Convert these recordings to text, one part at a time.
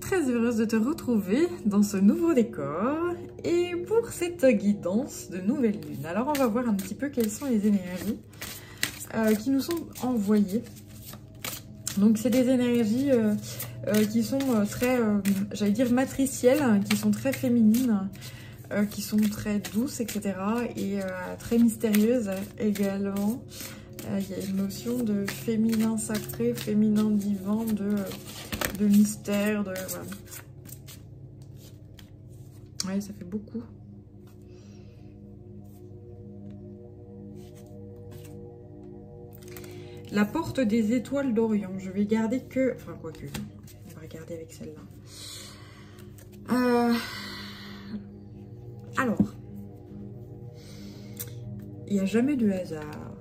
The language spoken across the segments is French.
très heureuse de te retrouver dans ce nouveau décor et pour cette guidance de nouvelle lune. Alors on va voir un petit peu quelles sont les énergies qui nous sont envoyées. Donc c'est des énergies qui sont très, j'allais dire matricielles, qui sont très féminines, qui sont très douces, etc. et très mystérieuses également. Il y a une notion de féminin sacré, féminin divin, de mystère, de... Voilà. Ouais, ça fait beaucoup. La porte des étoiles d'Orient. Je vais garder que... Enfin, quoique, on va regarder avec celle-là. Alors, il n'y a jamais de hasard.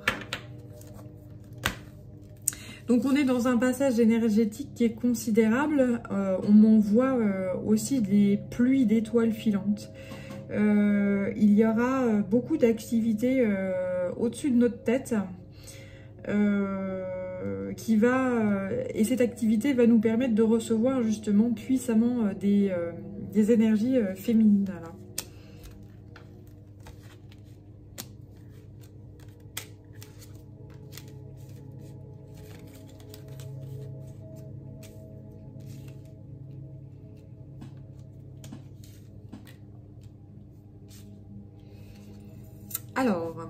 Donc on est dans un passage énergétique qui est considérable. On m'envoie aussi des pluies d'étoiles filantes. Il y aura beaucoup d'activités au-dessus de notre tête. Et cette activité va nous permettre de recevoir justement puissamment des énergies féminines. Là. Alors,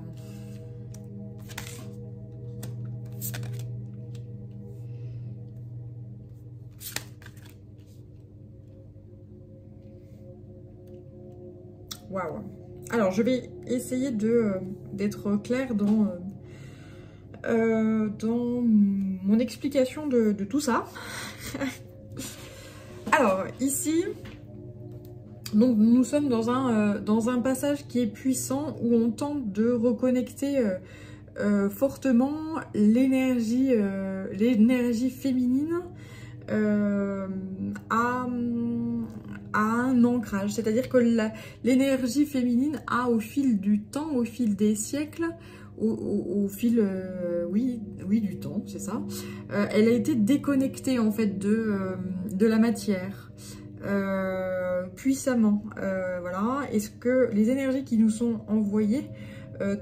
waouh. Alors, je vais essayer d'être claire dans mon explication de tout ça. Alors, ici... Donc nous sommes dans un passage qui est puissant où on tente de reconnecter fortement l'énergie féminine à un ancrage. C'est-à-dire que l'énergie féminine a au fil du temps, au fil des siècles, au fil oui du temps, c'est ça, elle a été déconnectée en fait de la matière. Puissamment, voilà. Est-ce que les énergies qui nous sont envoyées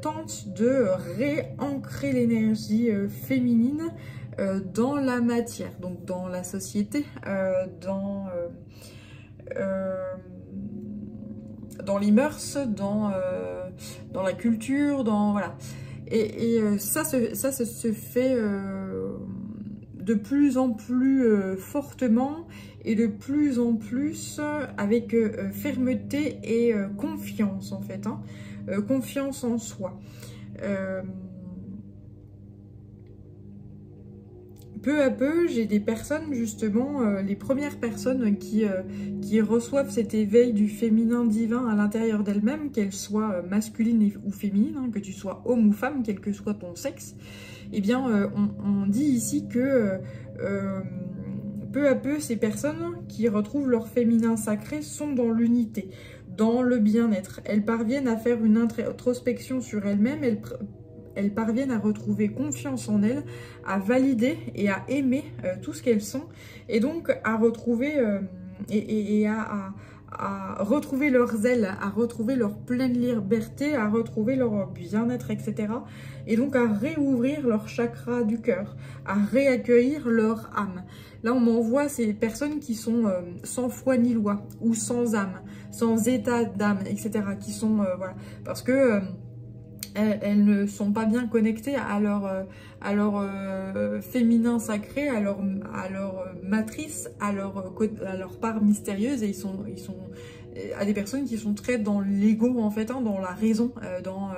tentent de réancrer l'énergie féminine dans la matière, donc dans la société, dans les mœurs, dans la culture, voilà. Et ça se fait de plus en plus fortement et de plus en plus avec fermeté et confiance en fait, hein. Confiance en soi. Peu à peu, j'ai des personnes justement, les premières personnes qui reçoivent cet éveil du féminin divin à l'intérieur d'elles-mêmes, qu'elles soient masculines ou féminines, hein, que tu sois homme ou femme, quel que soit ton sexe, eh bien on dit ici que peu à peu, ces personnes qui retrouvent leur féminin sacré sont dans l'unité, dans le bien-être. Elles parviennent à faire une introspection sur elles-mêmes, elles parviennent à retrouver confiance en elles, à valider et à aimer tout ce qu'elles sont, et donc à retrouver à retrouver leurs ailes, à retrouver leur pleine liberté, à retrouver leur bien-être, etc. Et donc à réouvrir leur chakra du cœur, à réaccueillir leur âme. Là, on m'envoie ces personnes qui sont sans foi ni loi, ou sans âme, sans état d'âme, etc. Qui sont, voilà, parce que elles ne sont pas bien connectées à leur féminin sacré, à leur matrice, à leur part mystérieuse, et ils sont à des personnes qui sont très dans l'ego en fait, hein, dans la raison,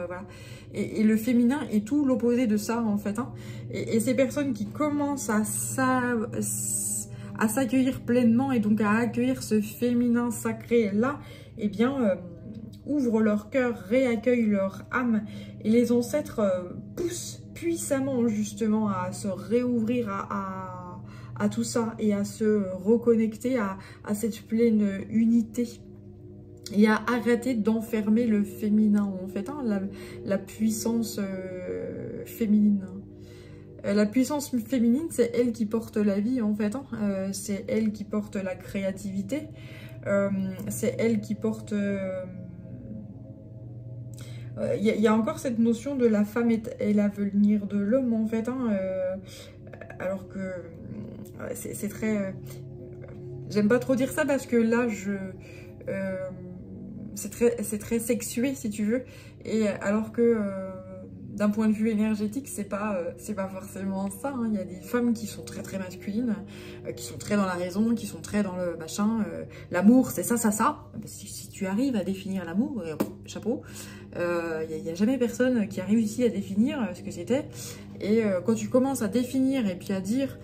voilà. Et le féminin est tout l'opposé de ça en fait, hein. Et ces personnes qui commencent à s'accueillir pleinement et donc à accueillir ce féminin sacré là, eh bien ouvrent leur cœur, réaccueillent leur âme, et les ancêtres poussent puissamment justement à se réouvrir à tout ça et à se reconnecter à cette pleine unité et à arrêter d'enfermer le féminin en fait, hein, la puissance féminine. La puissance féminine, c'est elle qui porte la vie, en fait. Hein. C'est elle qui porte la créativité. C'est elle qui porte... Il y a encore cette notion de la femme est l'avenir de l'homme, en fait. Hein. Alors que c'est très... J'aime pas trop dire ça parce que là, c'est très sexué, si tu veux. Et alors que... d'un point de vue énergétique, c'est pas forcément ça. Hein. Il y a des femmes qui sont très masculines, qui sont très dans la raison, qui sont très dans le machin. L'amour, c'est ça, ça, ça. Si tu arrives à définir l'amour, chapeau. Il n'y a jamais personne qui a réussi à définir ce que c'était. Et quand tu commences à définir et puis à dire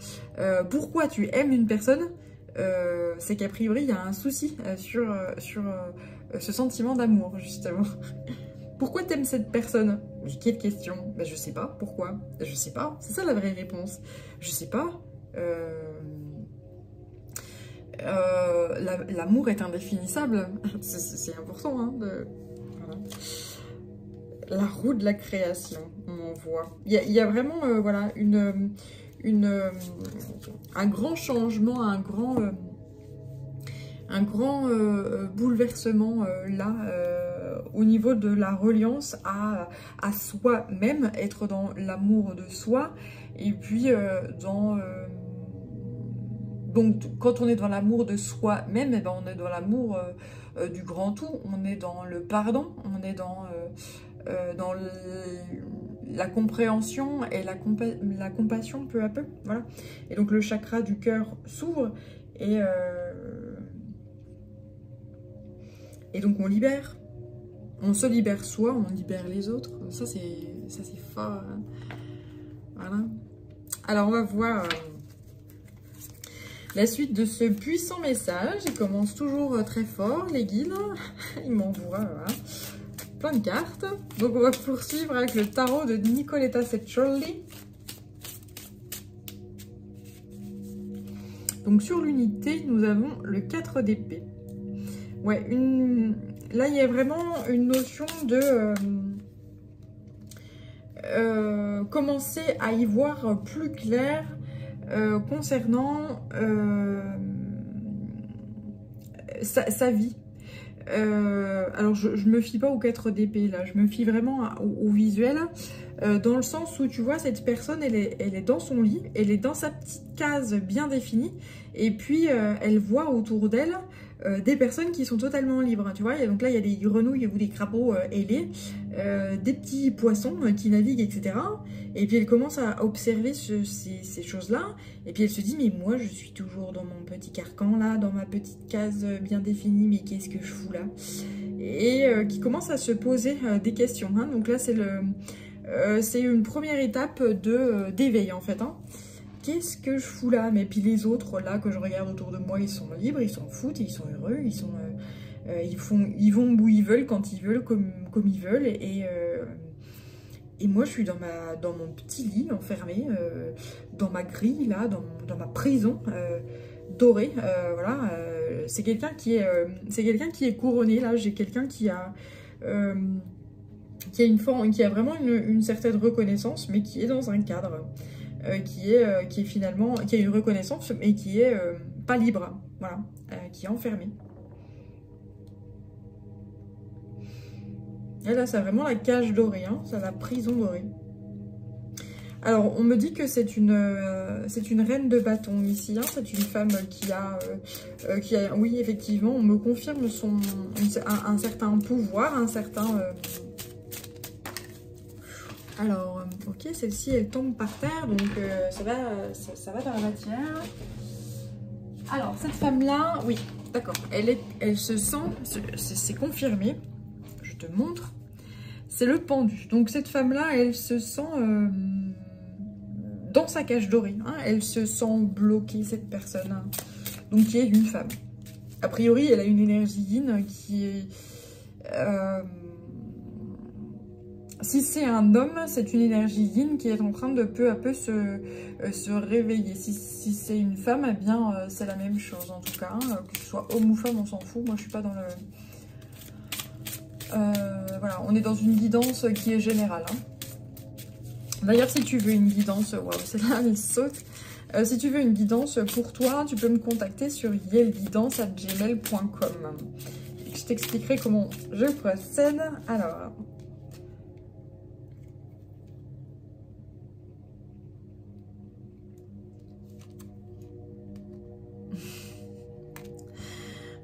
pourquoi tu aimes une personne, c'est qu'a priori, il y a un souci sur ce sentiment d'amour, justement. Pourquoi t'aimes cette personne? Mais quelle question? Ben, je sais pas. Pourquoi? Je sais pas. C'est ça la vraie réponse. Je sais pas. L'amour est indéfinissable. C'est important. Hein, voilà. La roue de la création, on en voit. Il y a vraiment voilà, un grand changement, un grand bouleversement là. Au niveau de la reliance à soi-même, être dans l'amour de soi, et puis donc quand on est dans l'amour de soi-même, eh ben, on est dans l'amour du grand tout, on est dans le pardon, on est dans la compréhension et la compassion peu à peu, voilà. Et donc le chakra du cœur s'ouvre et donc on libère. On se libère soi, on libère les autres. Ça, c'est fort. Hein. Voilà. Alors, on va voir la suite de ce puissant message. Il commence toujours très fort, les guides. Ils m'envoient plein de cartes. Donc, on va poursuivre avec le tarot de Nicoletta Ceccioli. Donc, sur l'unité, nous avons le 4 d'épée. Ouais, là, il y a vraiment une notion de commencer à y voir plus clair concernant sa vie. Alors, je me fie pas aux 4 d'épée, là. Je me fie vraiment au visuel. Dans le sens où, tu vois, cette personne, elle est dans son lit. Elle est dans sa petite case bien définie. Et puis, elle voit autour d'elle des personnes qui sont totalement libres, tu vois. Et donc là, il y a des grenouilles ou des crapauds ailés, des petits poissons qui naviguent, etc. Et puis elle commence à observer ces choses-là. Et puis elle se dit, mais moi, je suis toujours dans mon petit carcan, là, dans ma petite case bien définie, mais qu'est-ce que je fous là? Et qui commence à se poser des questions. Hein. Donc là, c'est une première étape d'éveil, en fait. Hein. Qu'est-ce que je fous là? Mais puis les autres, là, que je regarde autour de moi, ils sont libres, ils s'en foutent, ils sont heureux, ils vont où ils veulent, quand ils veulent, comme ils veulent. Et moi, je suis dans mon petit lit, enfermée, dans ma grille, là, dans ma prison dorée. Voilà, c'est quelqu'un qui est couronné, là. J'ai quelqu'un qui a vraiment une certaine reconnaissance, mais qui est dans un cadre. Qui a une reconnaissance, mais qui est pas libre, voilà, qui est enfermé. Et là, c'est vraiment la cage dorée, hein, c'est la prison dorée. Alors, on me dit que c'est une reine de bâton ici, hein, c'est une femme qui a, oui, effectivement, on me confirme un certain pouvoir, un certain... Alors, ok, celle-ci, elle tombe par terre, donc ça va dans la matière. Alors, cette femme-là, oui, d'accord, elle se sent, c'est confirmé, je te montre, c'est le pendu. Donc, cette femme-là, elle se sent dans sa cage dorée, hein, elle se sent bloquée, cette personne, hein, donc qui est une femme. A priori, elle a une énergie yin qui est... si c'est un homme, c'est une énergie yin qui est en train de peu à peu se réveiller. Si c'est une femme, eh bien, c'est la même chose en tout cas. Hein, que ce soit homme ou femme, on s'en fout. Moi, je suis pas dans le... voilà, on est dans une guidance qui est générale. Hein. D'ailleurs, si tu veux une guidance, waouh, celle-là, elle saute. Si tu veux une guidance pour toi, tu peux me contacter sur yelguidance@gmail.com. Je t'expliquerai comment je procède. Alors...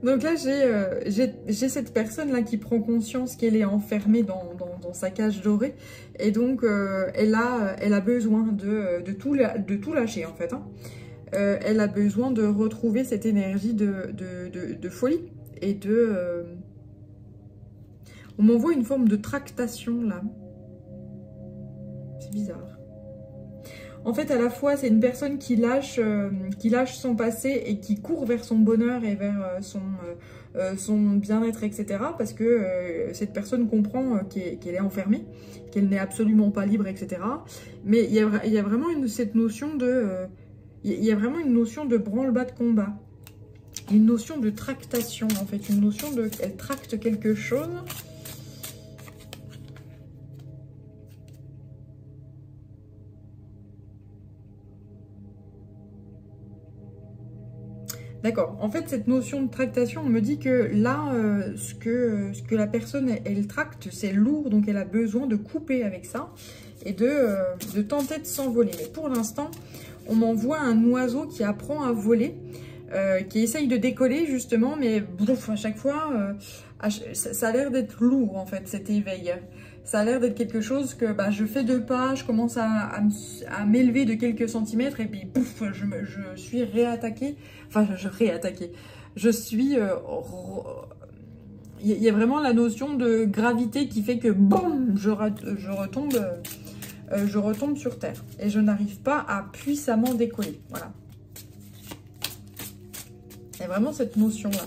Donc là, j'ai cette personne-là qui prend conscience qu'elle est enfermée dans sa cage dorée. Et donc, elle a besoin de tout lâcher, en fait. Hein. Elle a besoin de retrouver cette énergie de folie. Et de... on m'envoie une forme de tractation, là. C'est bizarre. En fait, à la fois, c'est une personne qui lâche son passé et qui court vers son bonheur et vers son bien-être, etc. Parce que cette personne comprend qu'elle est enfermée, qu'elle n'est absolument pas libre, etc. Mais il y a vraiment cette notion de... il y a vraiment une notion de branle-bas de combat. Une notion de tractation, en fait. Une notion de... Elle tracte quelque chose... D'accord. En fait, cette notion de tractation, on me dit que là, ce que la personne, elle tracte, c'est lourd, donc elle a besoin de couper avec ça et de tenter de s'envoler. Mais pour l'instant, on m'envoie un oiseau qui apprend à voler, qui essaye de décoller justement, mais bouf, à chaque fois, ça a l'air d'être lourd en fait, cet éveil. Ça a l'air d'être quelque chose que bah, je fais 2 pas, je commence à m'élever de quelques centimètres et puis pouf, je suis réattaquée. Enfin, je réattaquée. Je suis... il y a vraiment la notion de gravité qui fait que boum, je retombe sur terre. Et je n'arrive pas à puissamment décoller. Voilà. Il y a vraiment cette notion-là.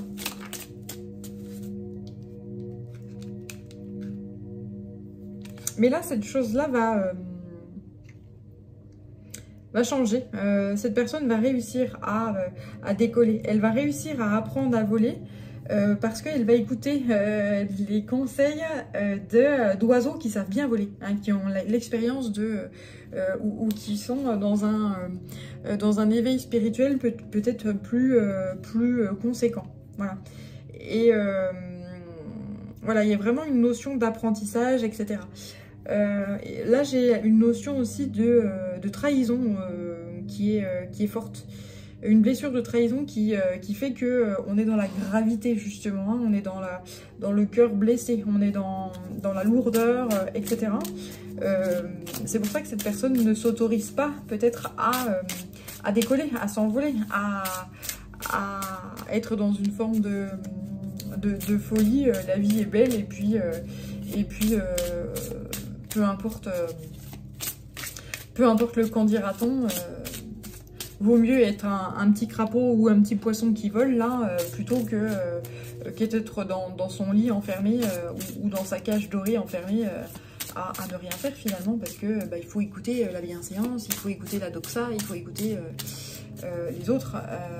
Mais là, cette chose-là va changer. Cette personne va réussir à décoller. Elle va réussir à apprendre à voler parce qu'elle va écouter les conseils d'oiseaux qui savent bien voler, hein, qui ont l'expérience ou qui sont dans un éveil spirituel peut-être plus conséquent. Voilà. Et voilà, il y a vraiment une notion d'apprentissage, etc. Là, j'ai une notion aussi de trahison qui est forte. Une blessure de trahison qui fait que on est dans la gravité, justement. Hein, on est dans le cœur blessé. On est dans la lourdeur, etc. C'est pour ça que cette personne ne s'autorise pas, peut-être, à décoller, à s'envoler, à être dans une forme de folie. La vie est belle et puis peu importe le qu'en dira-t-on, vaut mieux être un petit crapaud ou un petit poisson qui vole là, plutôt qu'être dans son lit enfermé ou dans sa cage dorée enfermée à ne rien faire finalement, parce que il faut écouter la bienséance, il faut écouter la doxa, il faut écouter les autres,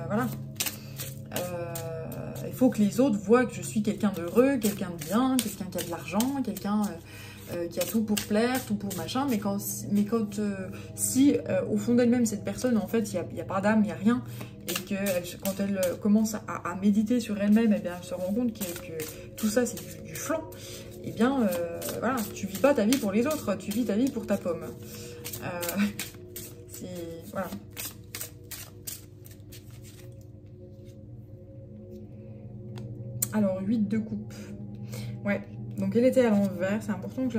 voilà. Il faut que les autres voient que je suis quelqu'un d'heureux, quelqu'un de bien, quelqu'un qui a de l'argent, quelqu'un qui a tout pour plaire, tout pour machin. Mais si au fond d'elle-même, cette personne, en fait, il n'y a pas d'âme, il n'y a rien, et que quand elle commence à méditer sur elle-même, eh bien, elle se rend compte que tout ça, c'est du flan. Eh bien, voilà, tu vis pas ta vie pour les autres, tu vis ta vie pour ta pomme. Voilà. Alors, 8 de coupe. Ouais, donc elle était à l'envers. C'est important que je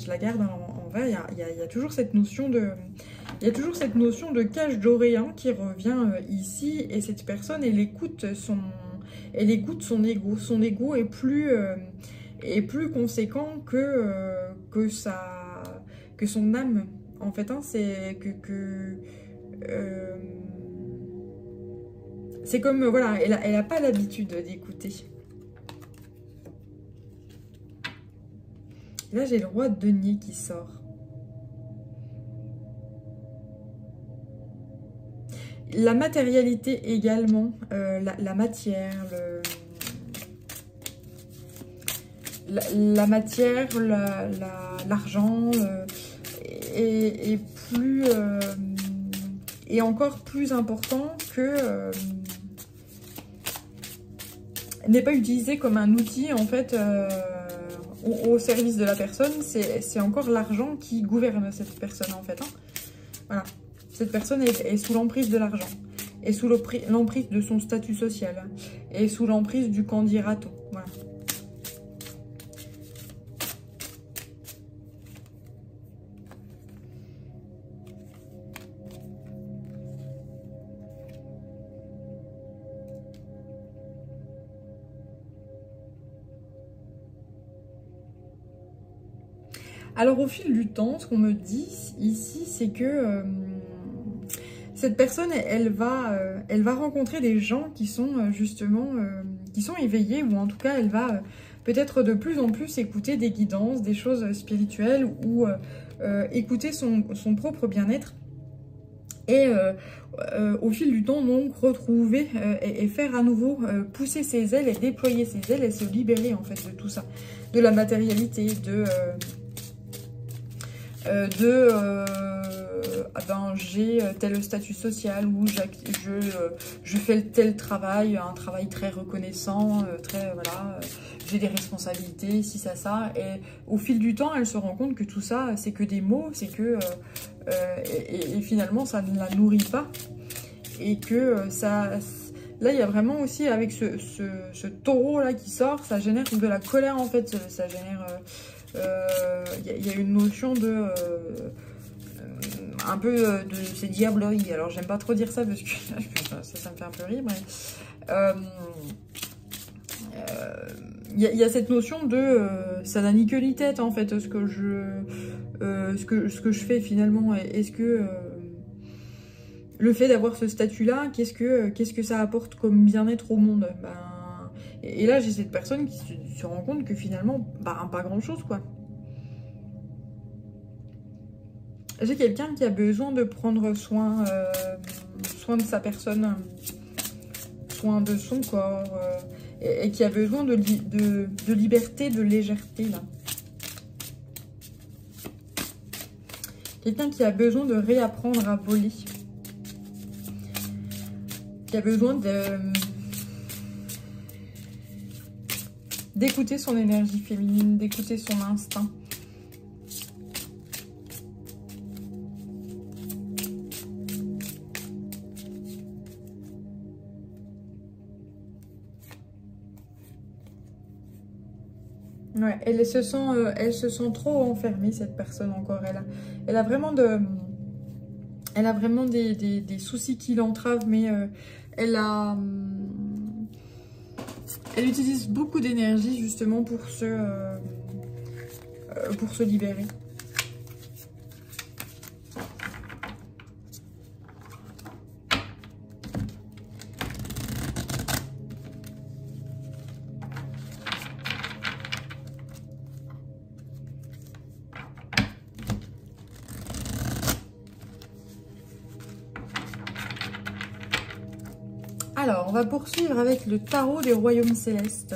la garde à l'envers. Il y a toujours cette notion de... Il y a toujours cette notion de cage dorée, hein, qui revient ici. Et cette personne, elle écoute son ego. Son ego est plus conséquent que son âme. En fait, hein, c'est c'est comme, voilà, elle a pas l'habitude d'écouter. Là, j'ai le roi de denier qui sort. La matérialité également, la matière, la matière, l'argent, est plus est encore plus important que n'est pas utilisé comme un outil en fait au service de la personne. C'est encore l'argent qui gouverne cette personne en fait. Hein. Voilà, cette personne est sous l'emprise de l'argent, est sous l'emprise de son statut social, est sous l'emprise du candidato. Voilà. Alors au fil du temps, ce qu'on me dit ici, c'est que cette personne, elle va rencontrer des gens qui sont justement, qui sont éveillés, ou en tout cas, elle va peut-être de plus en plus écouter des guidances, des choses spirituelles, ou écouter son propre bien-être. Et au fil du temps, donc, retrouver et faire à nouveau pousser ses ailes et déployer ses ailes et se libérer en fait de tout ça, de la matérialité, ben, j'ai tel statut social ou je fais tel travail, un travail très reconnaissant, très voilà, j'ai des responsabilités, si ça. Et au fil du temps, elle se rend compte que tout ça, c'est que des mots, c'est que et finalement, ça ne la nourrit pas et que ça. Là, il y a vraiment aussi, avec ce taureau là qui sort, ça génère de la colère en fait, ça génère. Il y a une notion de un peu de ces diableries. Alors j'aime pas trop dire ça parce que ça me fait un peu rire, mais il y a cette notion de ça n'a ni queue ni tête en fait ce que je fais finalement. Est-ce que le fait d'avoir ce statut là, qu'est-ce que ça apporte comme bien-être au monde? Ben, et là j'ai cette personne qui se rend compte que finalement bah, pas grand chose quoi. J'ai quelqu'un qui a besoin de prendre soin de sa personne, soin de son corps, et qui a besoin de liberté, de légèreté, là. Quelqu'un qui a besoin de réapprendre à voler. Qui a besoin d'écouter son énergie féminine, d'écouter son instinct. Ouais, elle se sent trop enfermée, cette personne encore. Elle a vraiment des soucis qui l'entravent, mais elle utilise beaucoup d'énergie justement pour se libérer. Alors, on va poursuivre avec le tarot des royaumes célestes.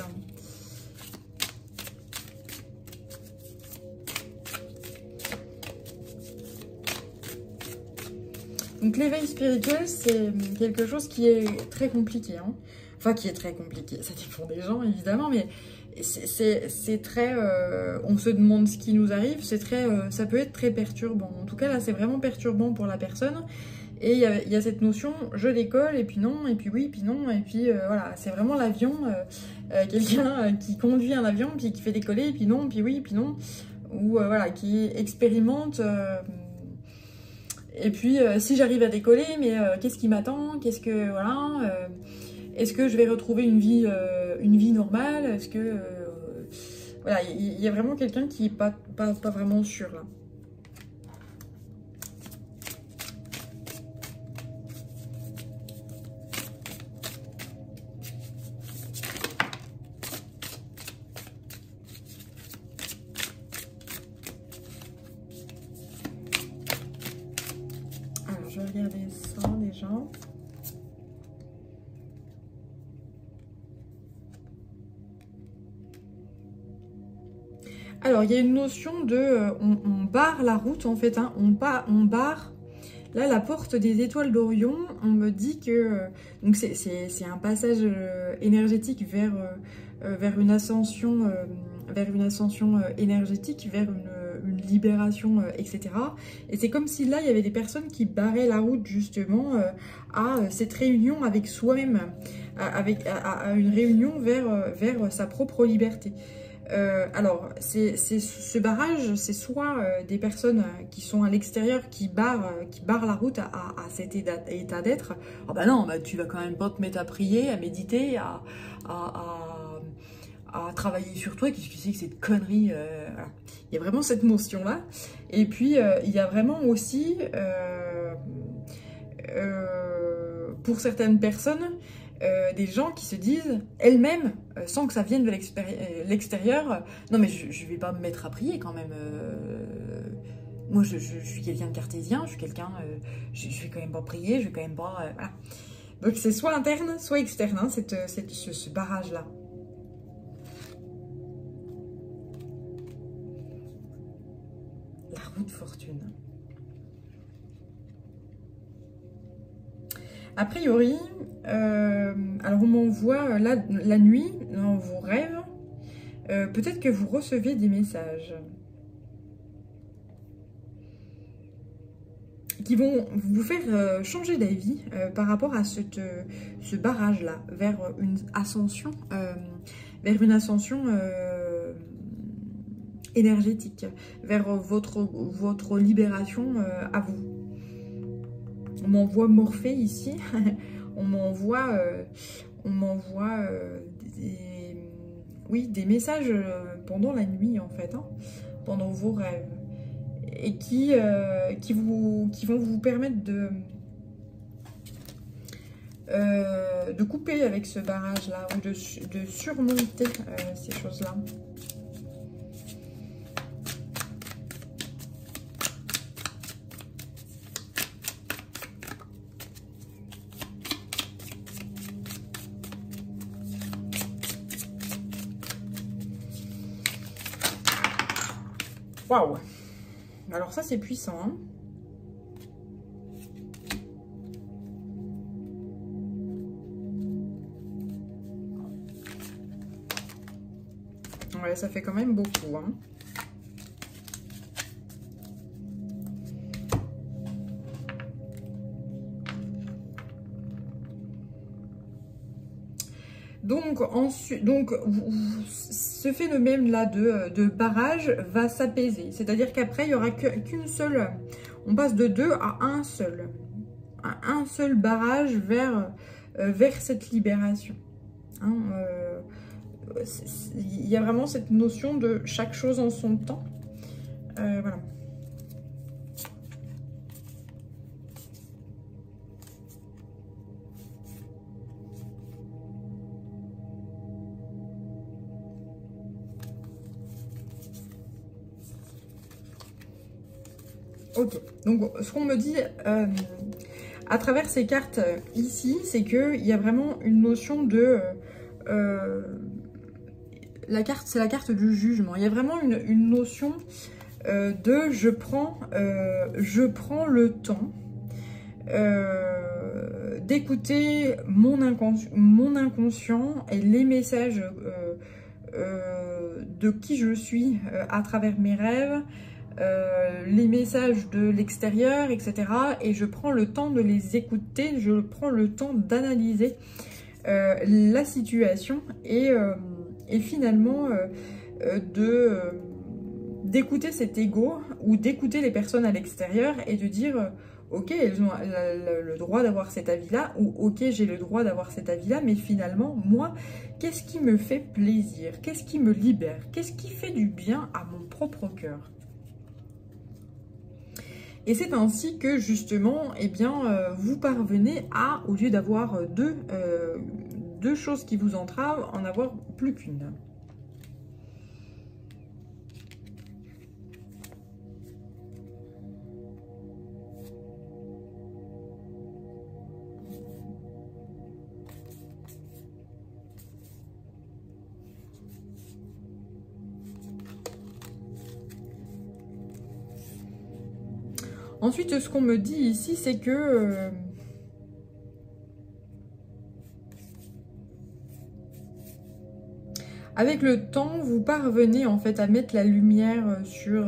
Donc, l'éveil spirituel, c'est quelque chose qui est très compliqué. Hein. Enfin, qui est très compliqué. Ça dépend des gens, évidemment, mais c'est très... on se demande ce qui nous arrive. C'est très, ça peut être très perturbant. En tout cas, là, c'est vraiment perturbant pour la personne. Et il y a cette notion, je décolle, et puis non, et puis oui, et puis non, et puis voilà, c'est vraiment l'avion, quelqu'un qui conduit un avion, puis qui fait décoller, et puis non, puis oui, et puis non, ou voilà, qui expérimente, et puis si j'arrive à décoller, mais qu'est-ce qui m'attend, qu'est-ce que, voilà, est-ce que je vais retrouver une vie normale, est-ce que, voilà, il y a vraiment quelqu'un qui n'est pas vraiment sûr, là. Je vais regarder ça déjà. Alors, il y a une notion de... on barre la route, en fait. Hein, on barre... Là, la porte des étoiles d'Orion, on me dit que... donc, c'est un passage énergétique vers une ascension... énergétique, vers une libération, etc. Et c'est comme si là, il y avait des personnes qui barraient la route, justement, à cette réunion avec soi-même, à une réunion vers sa propre liberté. Alors, ce barrage, c'est soit des personnes qui sont à l'extérieur, qui barrent la route à cet état d'être. Oh bah non, bah tu vas quand même pas te mettre à prier, à méditer, à travailler sur toi. Qu'est-ce que c'est que cette connerie, voilà. Il y a vraiment cette notion-là. Et puis, il y a vraiment aussi, pour certaines personnes, des gens qui se disent elles-mêmes, sans que ça vienne de l'extérieur, non mais je vais pas me mettre à prier quand même. Moi je suis quelqu'un de cartésien, je suis quelqu'un, je vais quand même pas prier, je vais quand même pas... voilà. Donc c'est soit interne, soit externe, hein, ce barrage-là. La roue de fortune. A priori, alors on m'envoie la nuit, dans vos rêves, peut-être que vous recevez des messages qui vont vous faire changer d'avis par rapport à ce barrage-là, vers une ascension, énergétique, vers votre libération à vous. On m'envoie Morphée ici, on m'envoie des messages pendant la nuit en fait, hein, pendant vos rêves, et qui vont vous permettre de couper avec ce barrage-là, ou de surmonter ces choses-là. Waouh! Alors ça, c'est puissant, hein. Ouais, ça fait quand même beaucoup, hein. Donc, ensuite, ce phénomène-là de barrage va s'apaiser. C'est-à-dire qu'après, il n'y aura qu'une seule... On passe de 2 à un seul. Un seul barrage vers cette libération. Hein, il y a vraiment cette notion de chaque chose en son temps. Voilà. Ok, donc ce qu'on me dit à travers ces cartes ici, c'est qu'il y a vraiment une notion de... c'est la carte du jugement. Il y a vraiment une notion de je prends le temps d'écouter mon inconscient et les messages de qui je suis à travers mes rêves, les messages de l'extérieur, etc. Et je prends le temps de les écouter, je prends le temps d'analyser la situation et finalement d'écouter cet ego ou d'écouter les personnes à l'extérieur et de dire ok, elles ont le droit d'avoir cet avis-là, ou ok, j'ai le droit d'avoir cet avis-là, mais finalement, moi, qu'est-ce qui me fait plaisir? Qu'est-ce qui me libère? Qu'est-ce qui fait du bien à mon propre cœur? Et c'est ainsi que, justement, eh bien, vous parvenez à, au lieu d'avoir deux choses qui vous entravent, en avoir plus qu'une. Ensuite, ce qu'on me dit ici, c'est que... avec le temps, vous parvenez en fait à mettre la lumière sur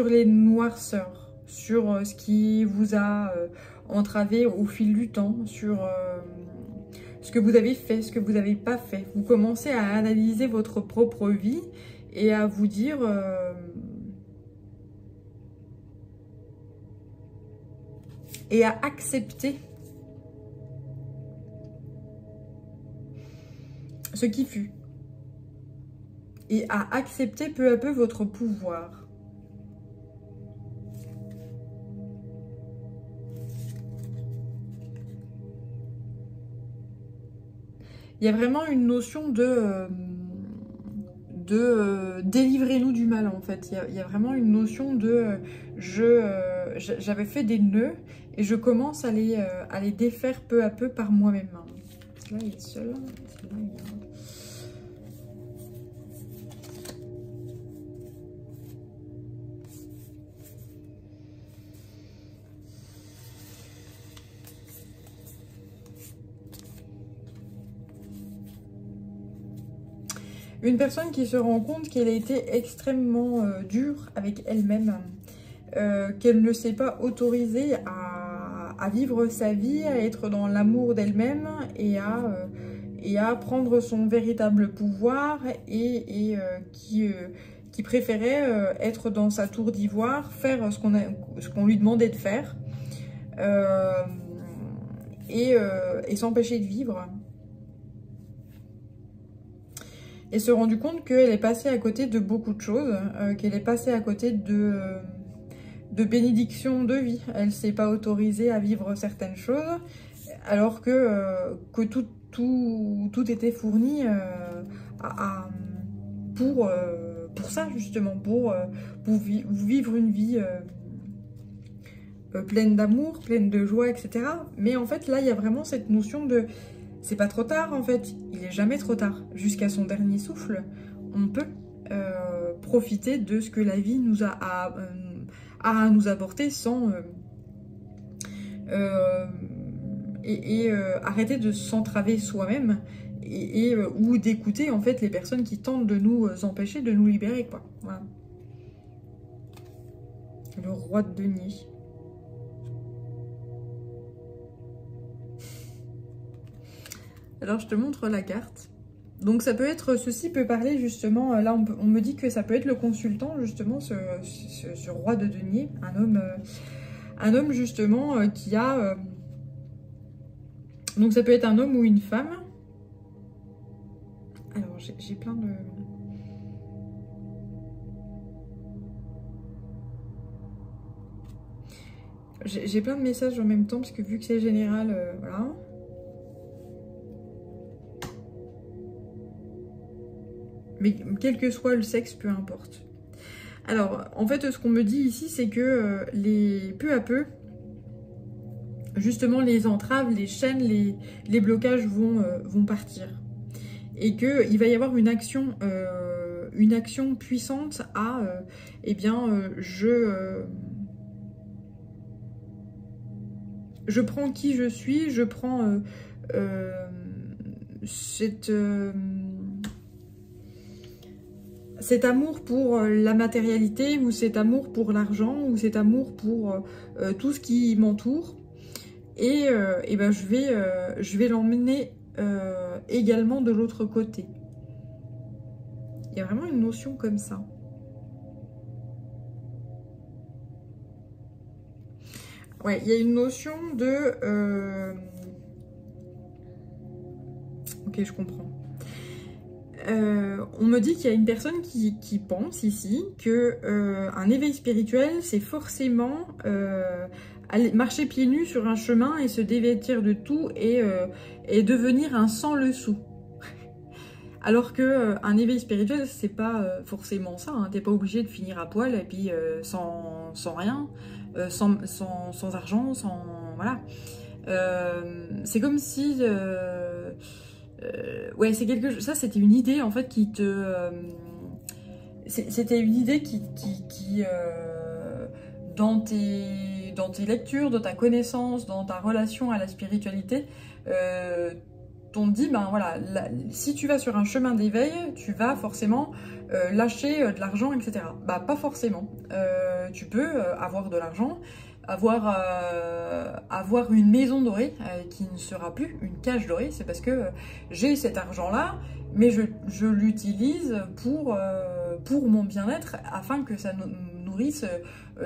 les noirceurs, sur ce qui vous a entravé au fil du temps, sur ce que vous avez fait, ce que vous n'avez pas fait. Vous commencez à analyser votre propre vie et à vous dire... et à accepter ce qui fut. Et à accepter peu à peu votre pouvoir. Il y a vraiment une notion de délivrer-nous du mal, en fait. Il y a vraiment une notion de... j'avais fait des nœuds et je commence à les défaire peu à peu par moi-même. Là, il est seul. Là, il est... Une personne qui se rend compte qu'elle a été extrêmement dure avec elle-même, qu'elle ne s'est pas autorisée à vivre sa vie, à être dans l'amour d'elle-même et à prendre son véritable pouvoir et qui préférait être dans sa tour d'ivoire, faire ce qu'on lui demandait de faire et s'empêcher de vivre. Et se rendu compte qu'elle est passée à côté de beaucoup de choses, qu'elle est passée à côté de bénédictions de vie. Elle ne s'est pas autorisée à vivre certaines choses, alors que tout était fourni pour ça, justement, pour vivre une vie pleine d'amour, pleine de joie, etc. Mais en fait, là, il y a vraiment cette notion de... C'est pas trop tard, en fait. Il est jamais trop tard. Jusqu'à son dernier souffle, on peut profiter de ce que la vie nous a à nous apporter sans... arrêter de s'entraver soi-même ou d'écouter, en fait, les personnes qui tentent de nous empêcher de nous libérer, quoi. Voilà. Le roi de denier. Alors, je te montre la carte. Donc, ça peut être... Ceci peut parler, justement... Là, on me dit que ça peut être le consultant, justement, ce roi de denier. Un homme justement, qui a... Donc, ça peut être un homme ou une femme. Alors, j'ai plein de... J'ai plein de messages en même temps, parce que vu que c'est général, voilà... Mais quel que soit le sexe, peu importe. Alors, en fait, ce qu'on me dit ici, c'est que peu à peu, justement, les entraves, les chaînes, les blocages vont partir. Et qu'il va y avoir une action puissante à, eh bien, je prends qui je suis, je prends cet amour pour la matérialité, ou cet amour pour l'argent, ou cet amour pour tout ce qui m'entoure. Et ben je vais l'emmener également de l'autre côté. Il y a vraiment une notion comme ça. Ouais, il y a une notion de... Ok, je comprends. On me dit qu'il y a une personne qui pense ici que un éveil spirituel, c'est forcément aller marcher pieds nus sur un chemin et se dévêtir de tout et devenir un sans le sou. Alors que un éveil spirituel, c'est pas forcément ça. Hein. T'es pas obligé de finir à poil et puis sans rien, sans argent, sans voilà. C'est comme si ouais, c'est quelque chose. Ça, c'était une idée en fait qui te. C'était une idée qui dans tes lectures, dans ta connaissance, dans ta relation à la spiritualité, t'ont dit, ben voilà, si tu vas sur un chemin d'éveil, tu vas forcément lâcher de l'argent, etc. Bah pas forcément. Tu peux avoir de l'argent, avoir une maison dorée qui ne sera plus une cage dorée, c'est parce que j'ai cet argent-là, mais je l'utilise pour mon bien-être, afin que ça nourrisse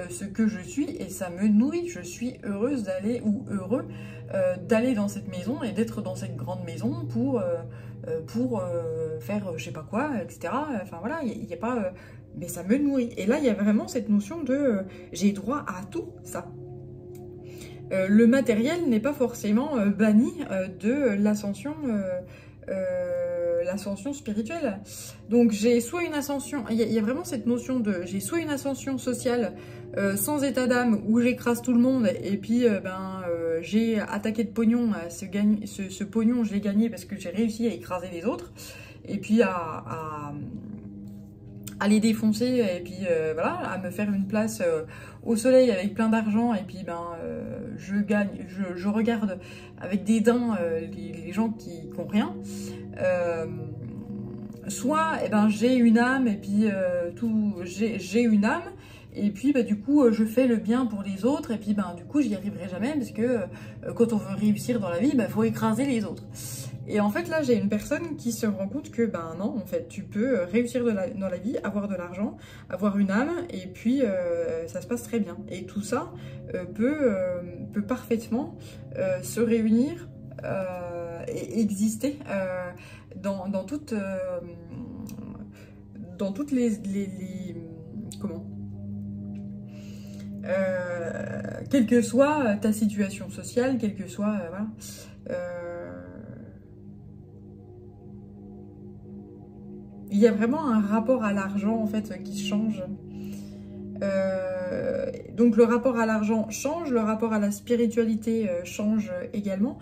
ce que je suis, et ça me nourrit. Je suis heureuse d'aller, ou heureux d'aller dans cette maison et d'être dans cette grande maison pour faire je sais pas quoi, etc. Enfin voilà, il n'y a pas... mais ça me nourrit. Et là, il y a vraiment cette notion de j'ai droit à tout ça. Le matériel n'est pas forcément banni de l'ascension spirituelle. Donc j'ai soit une ascension, il y a vraiment cette notion de j'ai soit une ascension sociale sans état d'âme où j'écrase tout le monde, et puis j'ai attaqué de pognon, ce pognon je l'ai gagné parce que j'ai réussi à écraser les autres, et puis à les défoncer, et puis voilà, à me faire une place au soleil avec plein d'argent, et puis je regarde avec dédain les gens qui n'ont rien. Soit j'ai une âme, et puis j'ai une âme, et puis du coup je fais le bien pour les autres, et puis du coup j'y arriverai jamais, parce que quand on veut réussir dans la vie, faut écraser les autres. Et en fait, là, j'ai une personne qui se rend compte que, non, en fait, tu peux réussir dans la vie, avoir de l'argent, avoir une âme, et puis ça se passe très bien. Et tout ça peut parfaitement se réunir et exister dans toutes comment quelle que soit ta situation sociale, quelle que soit... voilà. Il y a vraiment un rapport à l'argent en fait qui change. Donc le rapport à l'argent change, le rapport à la spiritualité change également,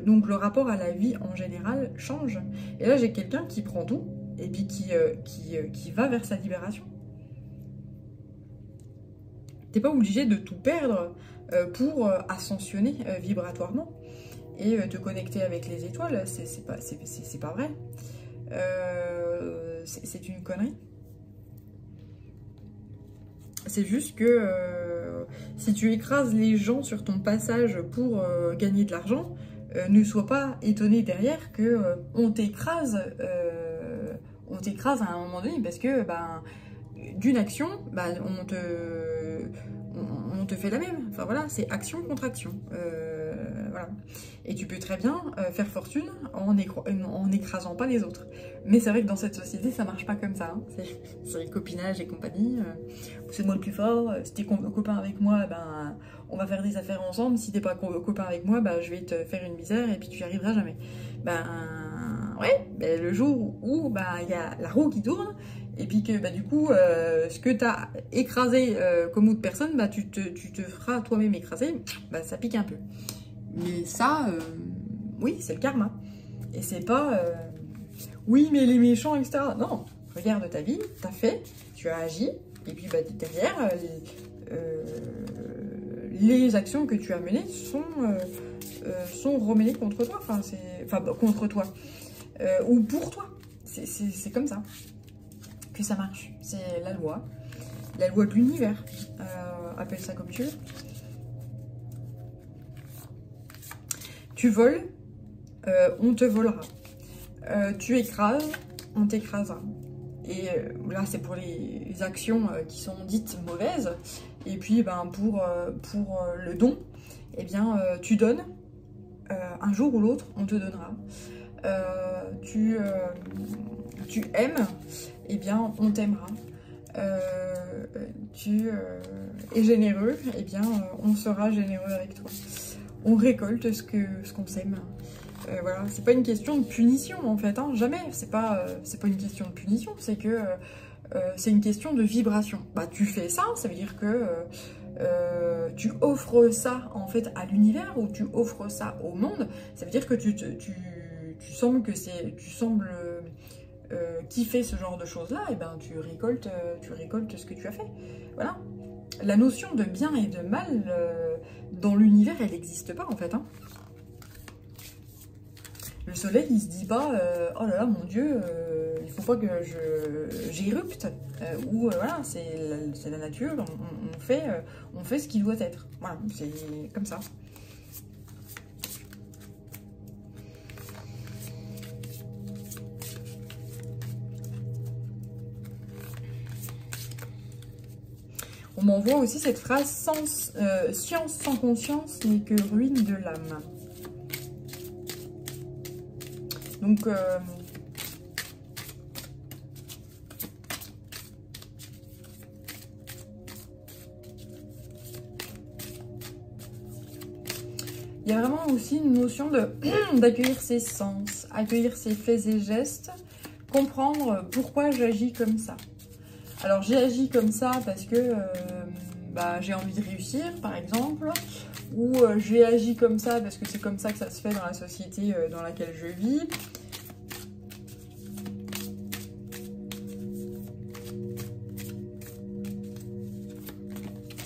donc le rapport à la vie en général change. Et là j'ai quelqu'un qui prend tout et puis qui va vers sa libération. T'es pas obligé de tout perdre pour ascensionner vibratoirement et te connecter avec les étoiles, c'est pas vrai. C'est une connerie. C'est juste que si tu écrases les gens sur ton passage pour gagner de l'argent, ne sois pas étonné derrière que on t'écrase à un moment donné, parce que d'une action, on te fait la même. Enfin voilà, c'est action contre action. Voilà. Et tu peux très bien faire fortune en écrasant pas les autres. Mais c'est vrai que dans cette société, ça marche pas comme ça. Hein. C'est copinage et compagnie. C'est moi le plus fort. Si t'es copain avec moi, on va faire des affaires ensemble. Si t'es pas copain avec moi, je vais te faire une misère et puis tu y arriveras jamais. Le jour où il y a la roue qui tourne, et puis que du coup, ce que tu as écrasé comme autre personne, tu te feras toi-même écraser, ça pique un peu. Mais ça, oui, c'est le karma. Et c'est pas, oui, mais les méchants, etc. Non, regarde ta vie, t'as fait, tu as agi, et puis derrière, les actions que tu as menées sont remenées contre toi, contre toi, ou pour toi. C'est comme ça que ça marche. C'est la loi de l'univers. Appelle ça comme tu veux. Tu voles, on te volera. Tu écrases, on t'écrasera. Et là, c'est pour les actions qui sont dites mauvaises. Et puis, pour le don, tu donnes. Un jour ou l'autre, on te donnera. Tu aimes, on t'aimera. Tu es généreux, on sera généreux avec toi. On récolte ce qu'on sème. Voilà, c'est pas une question de punition en fait, hein, jamais. C'est pas une question de punition, c'est que c'est une question de vibration. Tu fais ça, ça veut dire que tu offres ça en fait à l'univers, ou tu offres ça au monde. Ça veut dire que tu sembles kiffer ce genre de choses là, et tu récoltes ce que tu as fait. Voilà. la notion de bien et de mal dans l'univers, elle n'existe pas en fait. Hein. Le soleil, il se dit pas oh là là, mon Dieu, il faut pas que j'érupte. Ou voilà, c'est la nature, on fait ce qui doit être. Voilà, c'est comme ça. On m'envoie aussi cette phrase science sans conscience n'est que ruine de l'âme. Donc, il y a vraiment aussi une notion d'accueillir ses sens, accueillir ses faits et gestes, comprendre pourquoi j'agis comme ça. Alors j'ai agi comme ça parce que j'ai envie de réussir par exemple, ou j'ai agi comme ça parce que c'est comme ça que ça se fait dans la société dans laquelle je vis.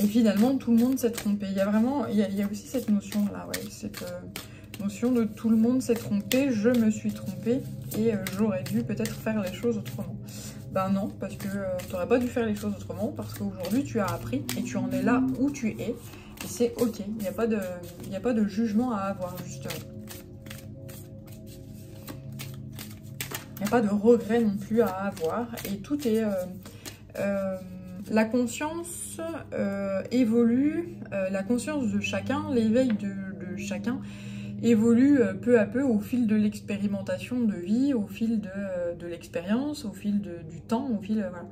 Et finalement tout le monde s'est trompé. Il y a vraiment, il y a aussi cette notion là, ouais, cette notion de tout le monde s'est trompé, je me suis trompée et j'aurais dû peut-être faire les choses autrement. Ben non, parce que tu n'aurais pas dû faire les choses autrement, parce qu'aujourd'hui tu as appris et tu en es là où tu es. Et c'est ok, il n'y a pas de jugement à avoir justement. Il n'y a pas de regret non plus à avoir. Et tout est... la conscience évolue, la conscience de chacun, l'éveil de chacun évolue peu à peu au fil de l'expérimentation de vie, au fil de l'expérience, au fil du temps, au fil voilà,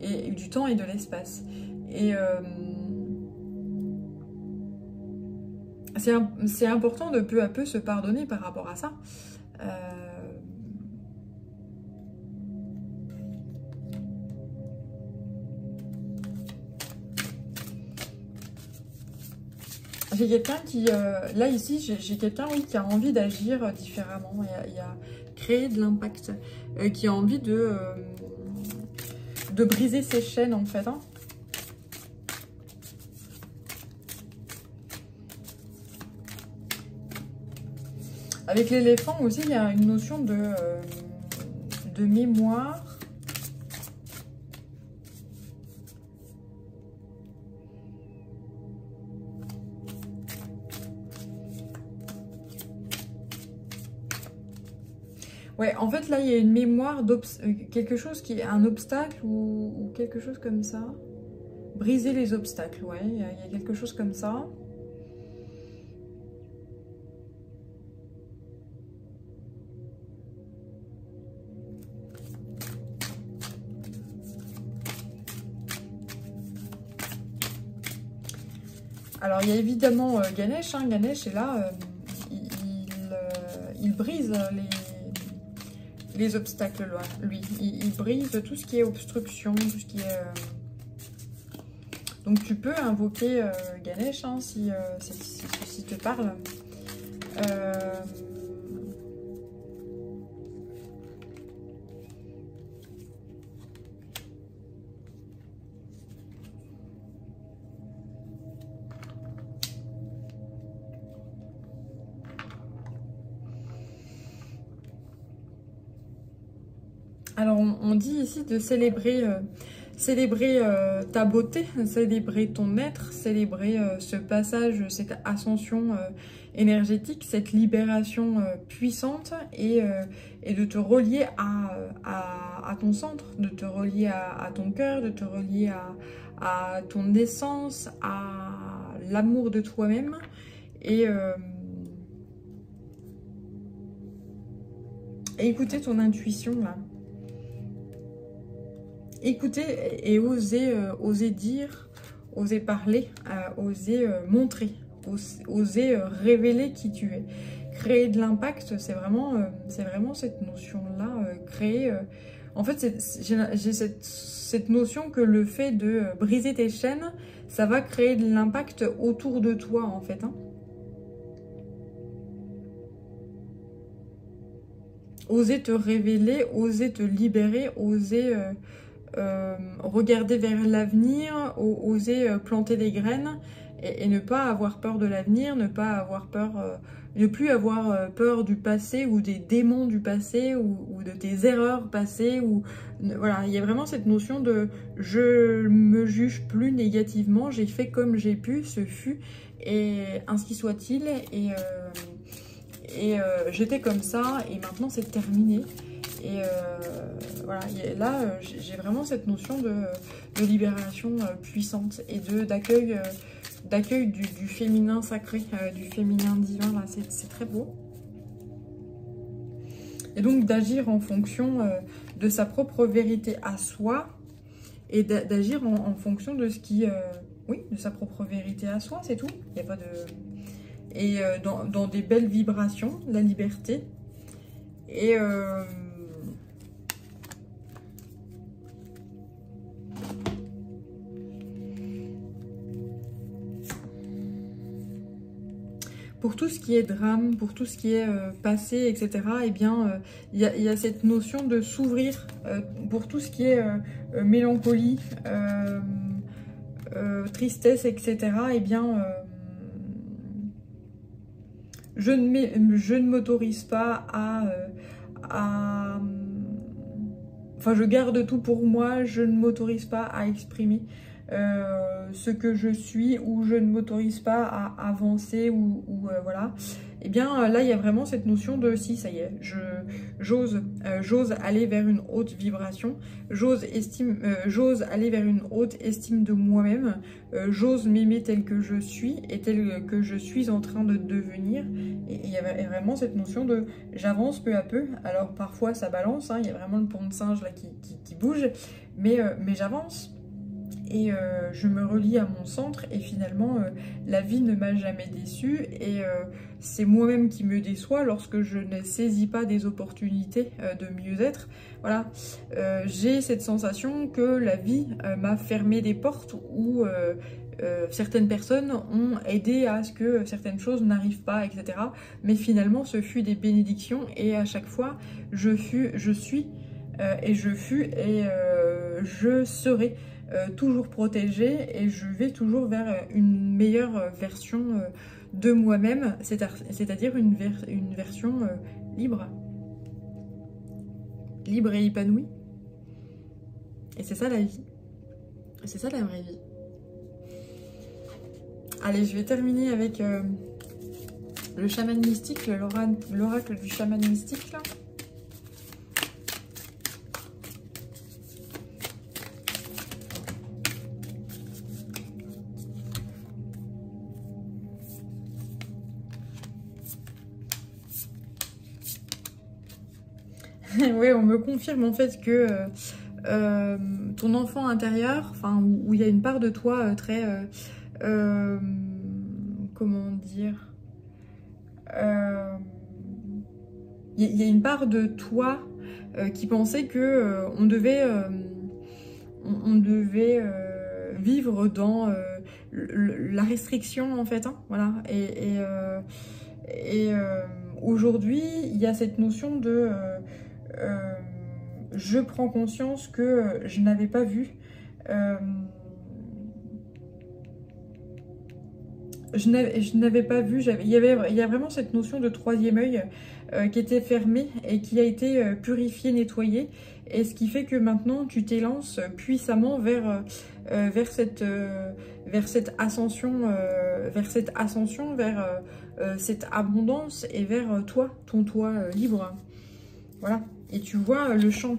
et du temps et de l'espace. Et c'est important de peu à peu se pardonner par rapport à ça. J'ai quelqu'un qui, là ici, j'ai quelqu'un oui, qui a envie d'agir différemment, il y a créer de l'impact, qui a envie de briser ses chaînes en fait. Hein. Avec l'éléphant aussi, il y a une notion de mémoire. Ouais, en fait, là, il y a une mémoire quelque chose qui est un obstacle ou quelque chose comme ça. Briser les obstacles, ouais, il y a quelque chose comme ça. Alors, il y a évidemment Ganesh. Hein. Ganesh est là, il brise les obstacles, lui. Il brise tout ce qui est obstruction, tout ce qui est... Donc, tu peux invoquer Ganesh, hein, si ceci te parle. Alors, on dit ici de célébrer ta beauté, célébrer ton être, célébrer ce passage, cette ascension énergétique, cette libération puissante et de te relier à ton centre, de te relier à ton cœur, de te relier à ton essence, à l'amour de toi-même et écouter ton intuition là. Écouter et oser dire, oser parler, oser montrer, oser révéler qui tu es. Créer de l'impact, c'est vraiment cette notion-là. Créer, en fait, j'ai cette notion que le fait de briser tes chaînes, ça va créer de l'impact autour de toi, en fait. Hein. Oser te révéler, oser te libérer, oser regarder vers l'avenir, oser planter des graines et ne pas avoir peur de l'avenir, ne pas avoir peur, ne plus avoir peur du passé ou des démons du passé ou de tes erreurs passées. Voilà, il y a vraiment cette notion de je me juge plus négativement, j'ai fait comme j'ai pu, ce fut, et ainsi soit-il, et j'étais comme ça, et maintenant c'est terminé. Et voilà, là j'ai vraiment cette notion de libération puissante et d'accueil du féminin sacré, du féminin divin, là c'est très beau. Et donc d'agir en fonction de sa propre vérité à soi et d'agir en fonction de ce qui... oui, de sa propre vérité à soi, c'est tout. Il n'y a pas de... Et dans des belles vibrations, la liberté. Et... pour tout ce qui est drame, pour tout ce qui est passé, etc., eh bien, il y a cette notion de s'ouvrir pour tout ce qui est mélancolie, tristesse, etc., eh bien, je ne m'autorise pas à... Enfin, je garde tout pour moi, je ne m'autorise pas à exprimer ce que je suis, ou je ne m'autorise pas à avancer, voilà. Et bien là, il y a vraiment cette notion de si, ça y est, j'ose aller vers une haute vibration, j'ose aller vers une haute estime de moi-même, j'ose m'aimer tel que je suis et tel que je suis en train de devenir. Et il y a vraiment cette notion de j'avance peu à peu. Alors parfois ça balance, hein, il y a vraiment le pont de singe là qui bouge, mais j'avance. Et je me relie à mon centre et finalement la vie ne m'a jamais déçue et c'est moi-même qui me déçois lorsque je ne saisis pas des opportunités de mieux-être. Voilà, j'ai cette sensation que la vie m'a fermé des portes où certaines personnes ont aidé à ce que certaines choses n'arrivent pas, etc. Mais finalement ce fut des bénédictions et à chaque fois je suis et je fus et je serai toujours protégée et je vais toujours vers une meilleure version de moi-même, c'est-à-dire une version libre et épanouie. Et c'est ça la vie. C'est ça la vraie vie. Allez, je vais terminer avec le chaman mystique, l'oracle du chaman mystique là. Oui, on me confirme en fait que ton enfant intérieur, enfin où il y a une part de toi très, comment dire, il y a une part de toi qui pensait que on devait vivre dans la restriction en fait, hein, voilà. Et aujourd'hui, il y a cette notion de je prends conscience que je n'avais pas vu. Je n'avais pas vu, il y a vraiment cette notion de troisième œil qui était fermé et qui a été purifié, nettoyé. Et ce qui fait que maintenant, tu t'élances puissamment vers cette ascension, vers cette abondance et vers toi, ton toi libre. Voilà. Et tu vois le champ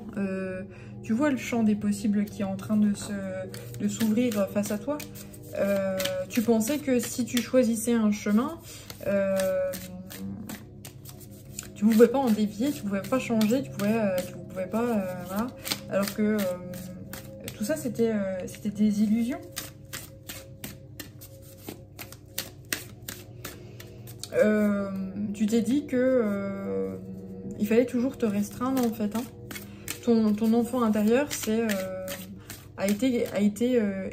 des possibles qui est en train de s'ouvrir face à toi. Tu pensais que si tu choisissais un chemin, tu ne pouvais pas en dévier, tu ne pouvais pas changer, tu pouvais pas, voilà. Alors que tout ça, c'était des illusions. Tu t'es dit que il fallait toujours te restreindre en fait, hein. Ton enfant intérieur a été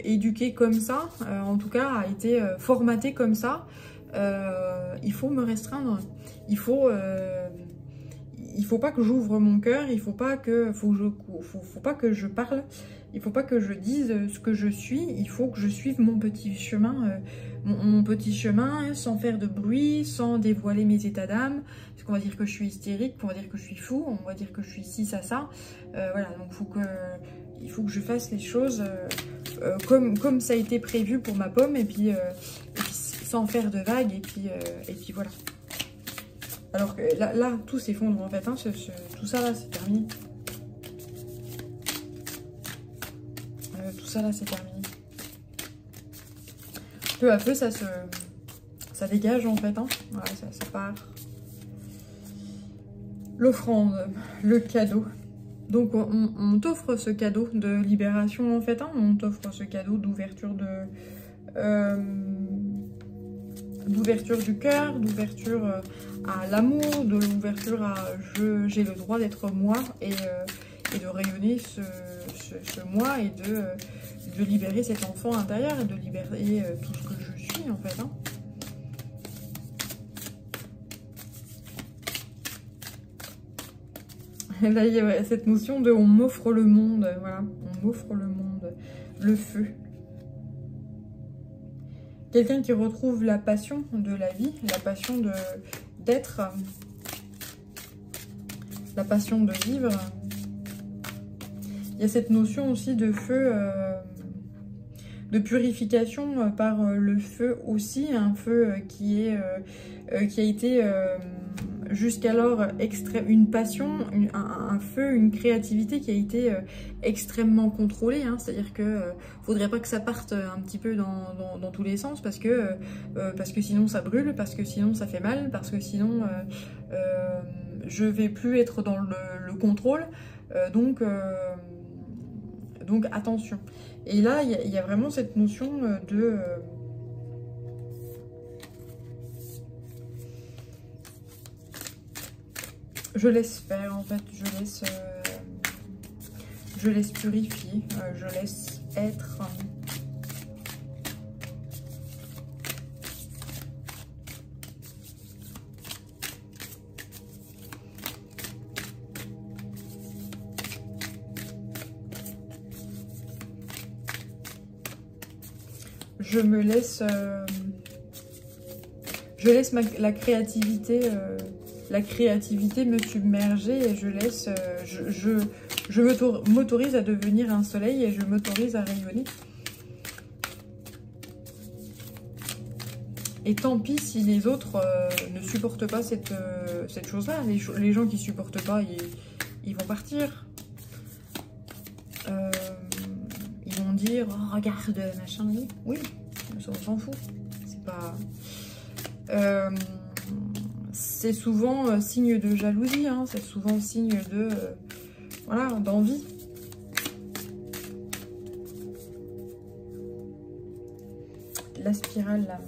éduqué comme ça, en tout cas a été formaté comme ça. Il faut me restreindre, il faut il faut pas que j'ouvre mon cœur, il faut pas que je parle, il faut pas que je dise ce que je suis, il faut que je suive mon petit chemin, mon petit chemin, sans faire de bruit, sans dévoiler mes états d'âme, parce qu'on va dire que je suis hystérique, on va dire que je suis fou, on va dire que je suis ci, ça, voilà, donc il faut que je fasse les choses comme ça a été prévu pour ma pomme, et puis sans faire de vagues, et puis voilà. Alors que là tout s'effondre en fait, hein, tout ça là c'est terminé. Tout ça là c'est terminé. Peu à peu ça dégage en fait, hein. Voilà, ça part. L'offrande, le cadeau. Donc on t'offre ce cadeau de libération en fait, hein. On t'offre ce cadeau d'ouverture d'ouverture du cœur, d'ouverture à l'amour, de l'ouverture à j'ai le droit d'être moi, et de rayonner ce moi, et de libérer cet enfant intérieur, et de libérer tout ce que je suis en fait, hein. Là il y a cette notion de on m'offre le monde, voilà, on m'offre le monde, le feu. Quelqu'un qui retrouve la passion de la vie, la passion d'être, la passion de vivre. Il y a cette notion aussi de feu, de purification par le feu aussi, un feu qui a été jusqu'alors une passion, un feu, une créativité qui a été extrêmement contrôlée, hein. C'est-à-dire que faudrait pas que ça parte un petit peu dans tous les sens, parce que sinon ça brûle, parce que sinon ça fait mal, parce que sinon je vais plus être dans le contrôle, donc attention. Et là il y a vraiment cette notion de je laisse faire en fait, je laisse purifier, je laisse être. Je me laisse, la créativité me submerger, et je laisse, je m'autorise à devenir un soleil, et je m'autorise à rayonner. Et tant pis si les autres ne supportent pas cette chose-là. Les gens qui supportent pas, ils vont partir. Ils vont dire oh, regarde machin, oui, on s'en fout. C'est pas. C'est souvent signe de jalousie, hein, c'est souvent signe de voilà, d'envie. La spirale là.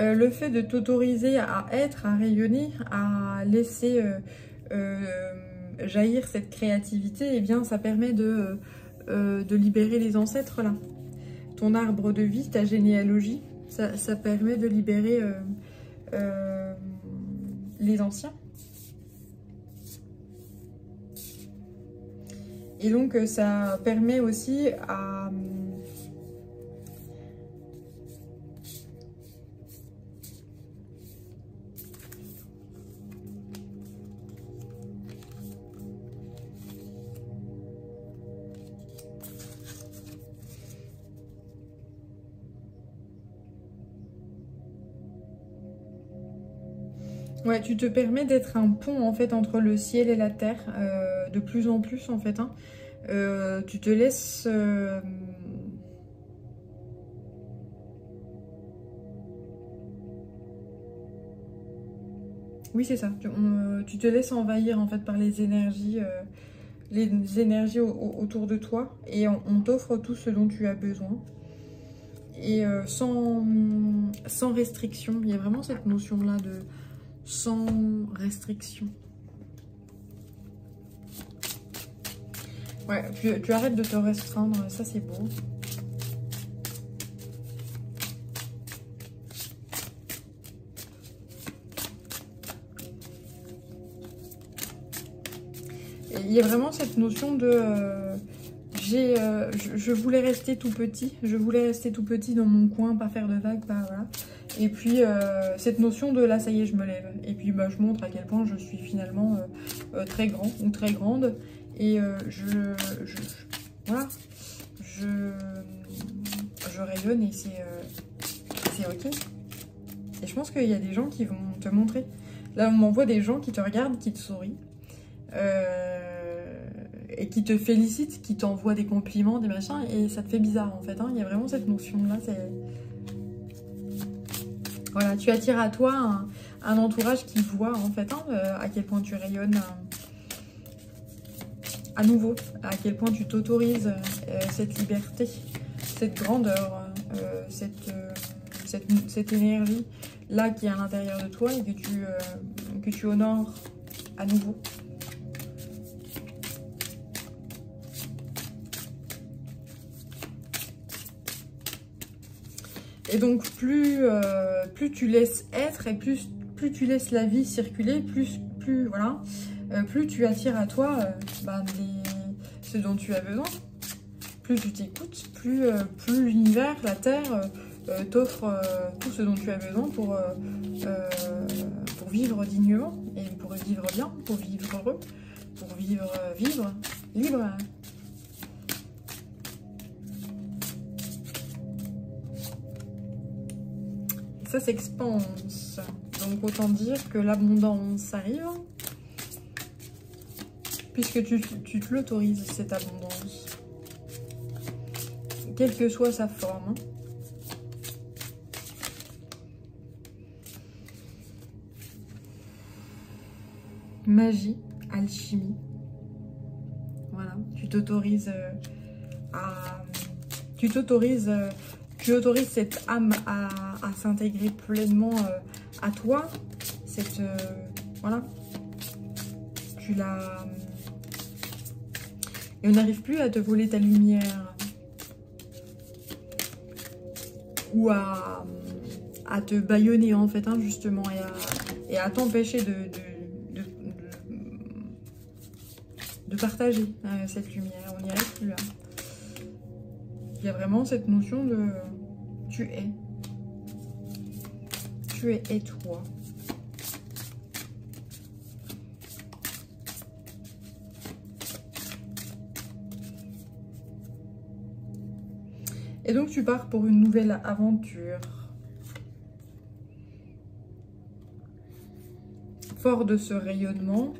Le fait de t'autoriser à être, à rayonner, à laisser jaillir cette créativité, eh bien ça permet de libérer les ancêtres là. Ton arbre de vie, ta généalogie, ça permet de libérer les anciens. Et donc ça permet aussi à... Ouais, tu te permets d'être un pont en fait entre le ciel et la terre, de plus en plus en fait, hein. Tu te laisses... Oui, c'est ça. Tu te laisses envahir en fait par les énergies autour de toi, et on t'offre tout ce dont tu as besoin. Et sans restriction. Il y a vraiment cette notion-là de sans restriction. Ouais, tu arrêtes de te restreindre, ça c'est beau. Il y a vraiment cette notion de... je voulais rester tout petit. Je voulais rester tout petit dans mon coin, pas faire de vagues, pas... Voilà. Et puis, cette notion de là, ça y est, je me lève. Et puis, bah, je montre à quel point je suis finalement très grand ou très grande. Et voilà. Je rayonne et c'est ok. Et je pense qu'il y a des gens qui vont te montrer. Là, on m'envoie des gens qui te regardent, qui te sourient. Et qui te félicitent, qui t'envoient des compliments, des machins. Et ça te fait bizarre, en fait. Hein. Il y a vraiment cette notion-là, c'est... Voilà, tu attires à toi un entourage qui voit en fait à quel point tu rayonnes à nouveau, à quel point tu t'autorises cette liberté, cette grandeur, cette énergie là qui est à l'intérieur de toi et que tu honores à nouveau. Et donc, plus tu laisses être et plus tu laisses la vie circuler, plus tu attires à toi ce dont tu as besoin. Plus tu t'écoutes, plus l'univers, la Terre t'offre tout ce dont tu as besoin pour vivre dignement et pour vivre bien, pour vivre heureux, pour vivre libre. Ça s'expanse, donc autant dire que l'abondance arrive, puisque tu te l'autorises, cette abondance, quelle que soit sa forme. Magie, alchimie, voilà, tu autorises tu autorises cette âme à s'intégrer pleinement à toi. Voilà. Et on n'arrive plus à te voler ta lumière. Ou à te bâillonner, en fait, hein, justement. Et à t'empêcher de partager cette lumière. On n'y arrive plus, hein. Il y a vraiment cette notion de tu es et toi. Et donc tu pars pour une nouvelle aventure. Fort de ce rayonnement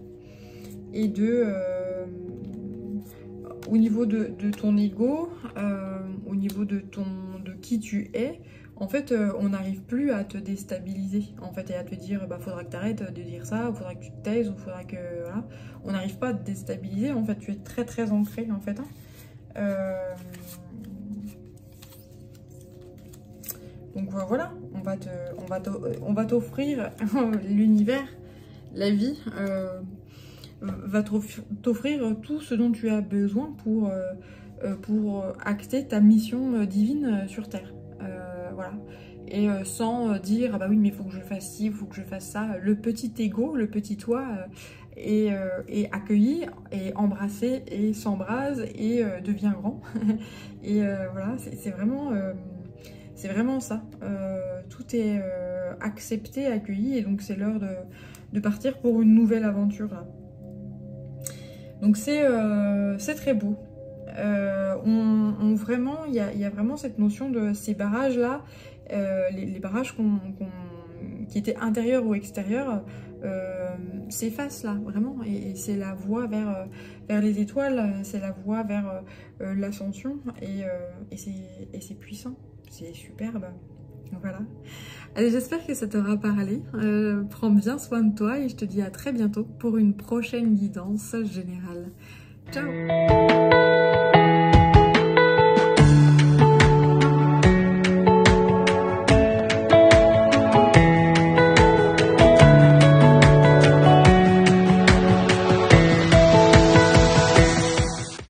et au niveau de ton ego, au niveau de qui tu es, en fait, on n'arrive plus à te déstabiliser, en fait, et à te dire, bah, faudra que tu arrêtes de dire ça, ou faudra que tu te taises, ou faudra que, voilà. On n'arrive pas à te déstabiliser, en fait, tu es très, très ancré, en fait. Hein. Donc, voilà, on va t'offrir l'univers, la vie, va t'offrir tout ce dont tu as besoin pour acter ta mission divine sur Terre. Voilà. Et sans dire, ah bah oui, mais il faut que je fasse ci, il faut que je fasse ça. Le petit ego, le petit toi est accueilli, et embrassé, et s'embrase, et devient grand. Et voilà, c'est vraiment ça. Tout est accepté, accueilli, et donc c'est l'heure de partir pour une nouvelle aventure. Là. Donc c'est très beau. Vraiment, il y a vraiment cette notion de ces barrages-là, les barrages qui étaient intérieurs ou extérieurs, s'effacent là, vraiment. Et c'est la voie vers les étoiles, c'est la voie vers l'ascension, et c'est puissant, c'est superbe. Voilà. Allez, j'espère que ça t'aura parlé. Prends bien soin de toi et je te dis à très bientôt pour une prochaine guidance générale. Ciao!